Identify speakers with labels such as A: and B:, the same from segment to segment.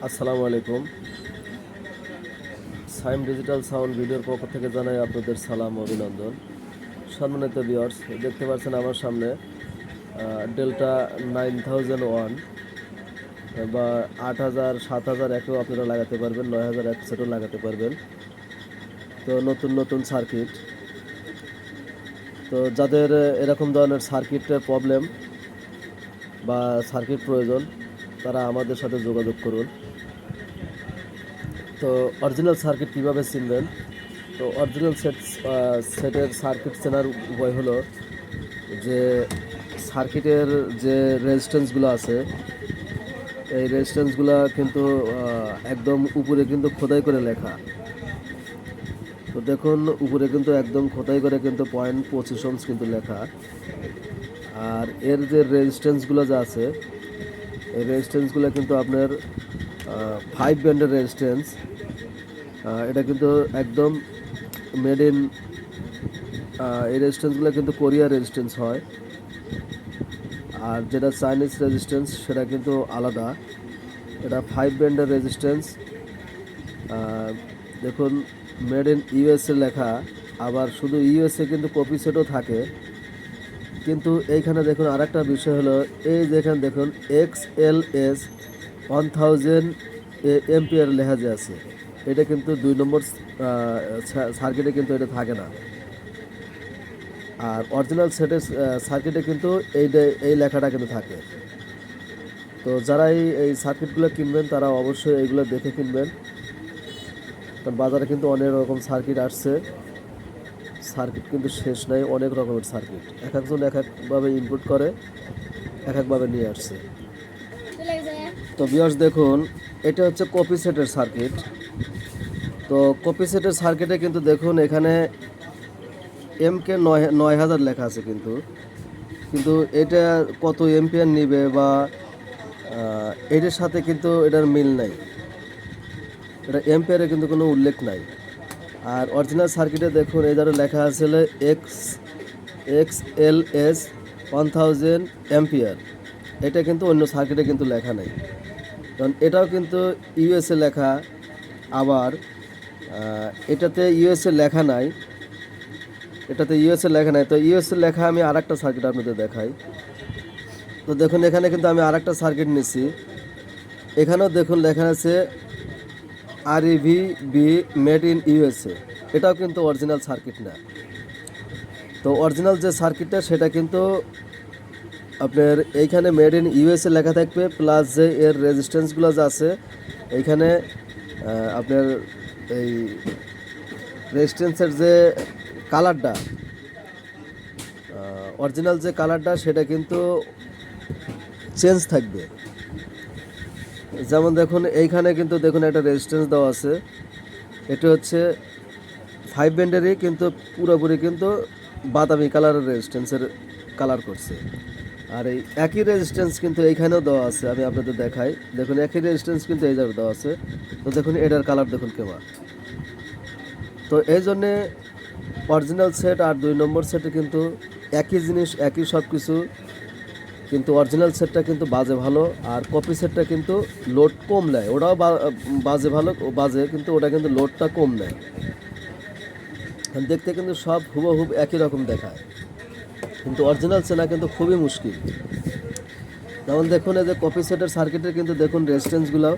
A: আসসালামু আলাইকুম। Saim digital sound ভিডিওর পক্ষ থেকে জানাই আপনাদের সালাম অভিনন্দন। সম্মানিত ভিউয়ার্স, দেখতে পাচ্ছেন আমার সামনে ডেল্টা 9001 বা 8000 7000 একেও আপনারা লাগাতে পারবেন, 9000 এক সেটও লাগাতে পারবেন। তো নতুন নতুন সার্কিট, তো যাদের এরকম ধরনের সার্কিটের প্রবলেম বা সার্কিট প্রয়োজন তারা আমাদের সাথে যোগাযোগ করুন। তো অরিজিনাল সার্কিট কীভাবে চিনবেন? তো অরিজিনাল সেটের সার্কিট চেনার উপায় হলো যে সার্কিটের যে রেজিস্ট্যান্সগুলো আছে, এই রেজিস্ট্যান্সগুলো কিন্তু একদম উপরে কিন্তু খোদাই করে লেখা। তো দেখুন উপরে কিন্তু একদম খোদাই করে কিন্তু 0.25 ohms কিন্তু লেখা। আর এর যে রেজিস্ট্যান্সগুলো যা আছে, এই রেজিস্ট্যান্সগুলো কিন্তু আপনার 5 ব্যান্ডের রেজিস্ট্যান্স। এটা কিন্তু একদম মেড ইন, এই রেজিস্ট্যান্সগুলো কিন্তু কোরিয়া রেজিস্ট্যান্স হয়। আর যেটা চাইনিজ রেজিস্ট্যান্স সেটা কিন্তু আলাদা। এটা 5 ব্যান্ডের রেজিস্ট্যান্স। দেখুন মেড ইন ইউএসএ লেখা, আবার শুধু ইউএসএ কিন্তু কপি সেটও থাকে। কিন্তু এইখানে দেখুন আরেকটা বিষয় হলো, এই যেখানে দেখুন XLS 1000 এম্পিয়ার লেখা যে আছে, এটা কিন্তু 2 নম্বর সার্কিটে কিন্তু এটা থাকে না। আর অরিজিনাল সেটের সার্কিটে কিন্তু এই লেখাটা কিন্তু থাকে। তো যারা এই সার্কিটগুলো কিনবেন তারা অবশ্যই এইগুলো দেখে কিনবেন, কারণ বাজারে কিন্তু অনেক রকম সার্কিট আসছে। সার্কিট কিন্তু শেষ নাই, অনেক রকমের সার্কিট, এক একজন এক একভাবে ইনপুট করে, এক একভাবে নিয়ে আসছে। তো ভিউয়ার্স দেখুন, এটা হচ্ছে কপি সেটের সার্কিট। তো কপি সেটের সার্কিটে কিন্তু দেখুন এখানে MK 9000 লেখা আছে, কিন্তু কিন্তু এটা কত এম্পিয়ার নিবে বা এটার সাথে কিন্তু এটার মিল নাই, এটা এম্পিয়ারে কিন্তু কোনো উল্লেখ নাই। আর অরিজিনাল সার্কিটে দেখুন এই ধরনের লেখা আছে XLS 1000 এম্পিয়ার। এটা কিন্তু অন্য সার্কিটে কিন্তু লেখা নাই, কারণ এটাও কিন্তু ইউএসএ লেখা। আবার এটাতে ইউএসএ লেখা নাই, এটাতে ইউএসএ লেখা নাই। তো ইউএসএ লেখা আমি আর একটা সার্কিট আপনাদের দেখাই। তো দেখুন এখানে কিন্তু আমি আর একটা সার্কিট নিছি, এখানেও দেখুন লেখা আছে REVB মেড ইন ইউএসএ। এটাও কিন্তু অরিজিনাল সার্কিট না। তো অরিজিনাল যে সার্কিটটা সেটা কিন্তু আপনার এইখানে মেড ইন ইউএসএ লেখা থাকবে, প্লাস যে এর রেজিস্ট্যান্সগুলো যা আছে এইখানে আপনার এই রেজিস্ট্যান্সের যে কালারটা, অরিজিনাল যে কালারটা সেটা কিন্তু চেঞ্জ থাকবে। যেমন দেখুন এইখানে কিন্তু দেখুন একটা রেজিস্ট্যান্স দেওয়া আছে, এটা হচ্ছে 5 ব্যান্ডেরই, কিন্তু পুরোপুরি কিন্তু বাদামি কালারের রেজিস্ট্যান্সের কালার করছে। আর এই একই রেজিস্ট্যান্স কিন্তু এইখানেও দেওয়া আছে, আমি আপনাদের দেখাই। দেখুন একই রেজিস্ট্যান্স কিন্তু এই জায়গায় দেওয়া আছে। তো দেখুন এটার কালার দেখুন কেমন। তো এই জন্যে অরিজিনাল সেট আর 2 নম্বর সেটে কিন্তু একই জিনিস, একই সব কিছু, কিন্তু অরিজিনাল সেটটা কিন্তু বাজে ভালো, আর কপি সেটটা কিন্তু লোড কম নেয়। ওটাও বাজে ভালো, বাজে, কিন্তু ওটা কিন্তু লোডটা কম নেয়। দেখতে কিন্তু সব হুবহুব একই রকম দেখায়, কিন্তু অরিজিনাল চেনা কিন্তু খুবই মুশকিল। যেমন দেখুন এই যে কপি সেটের সার্কিটের কিন্তু দেখুন রেজিস্ট্যান্সগুলো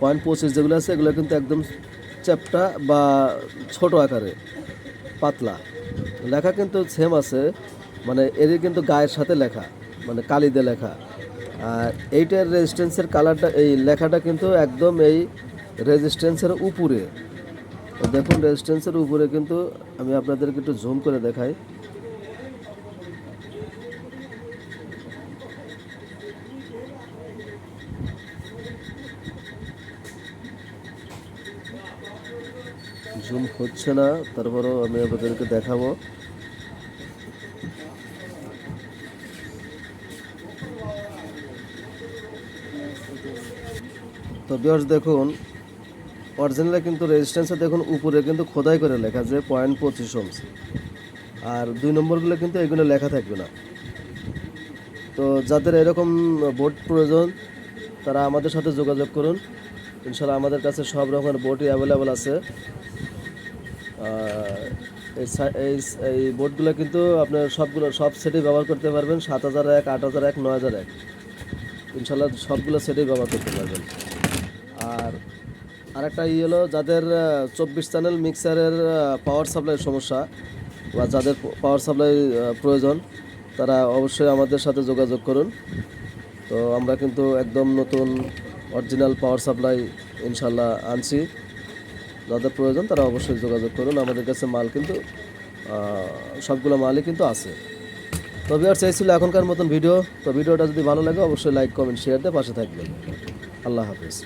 A: 0.25 যেগুলো আছে, এগুলো কিন্তু একদম চ্যাপ্টা বা ছোট আকারে পাতলা লেখা, কিন্তু সেম আছে, মানে এরই কিন্তু গায়ের সাথে লেখা, মানে কালি দিয়ে লেখা। আর এইটার রেজিস্ট্যান্সের কালারটা, এই লেখাটা কিন্তু একদম এই রেজিস্ট্যান্সের উপরে। দেখুন রেজিস্ট্যান্সের উপরে কিন্তু আমি আপনাদেরকে একটু জুম করে দেখাই। জুম হচ্ছে না, তারপরেও আমি আপনাদেরকে দেখাবো। তো ভিউয়ার্স দেখুন অরিজিনালে কিন্তু রেজিস্ট্যান্সে দেখুন উপরে কিন্তু খোদাই করে লেখা যে 0.25 ohms। আর 2 নম্বরগুলো কিন্তু এগুলো লেখা থাকবে না। তো যাদের এরকম বোর্ড প্রয়োজন তারা আমাদের সাথে যোগাযোগ করুন। ইনশাল্লাহ আমাদের কাছে সব রকমের বোটই অ্যাভেলেবল আছে। এই বোটগুলো কিন্তু আপনার সব সেটেই ব্যবহার করতে পারবেন, 7001, 8001, 9001, ইনশাল্লাহ সবগুলো সেটেই ব্যবহার করতে পারবেন। আর আরেকটা হলো যাদের 24 চ্যানেল মিক্সারের পাওয়ার সাপ্লাইয়ের সমস্যা বা যাদের পাওয়ার সাপ্লাই প্রয়োজন, তারা অবশ্যই আমাদের সাথে যোগাযোগ করুন। তো আমরা কিন্তু একদম নতুন অরিজিনাল পাওয়ার সাপ্লাই ইনশাল্লাহ আনছি। যাদের প্রয়োজন তারা অবশ্যই যোগাযোগ করুন। আমাদের কাছে মাল কিন্তু সবগুলো মালই কিন্তু আছে। তো ভিউয়ার্স, এই ছিল এখনকার মতন ভিডিও। তো ভিডিওটা যদি ভালো লাগে অবশ্যই লাইক, কমেন্ট, শেয়ার দিয়ে পাশে থাকবেন। আল্লাহ হাফিজ।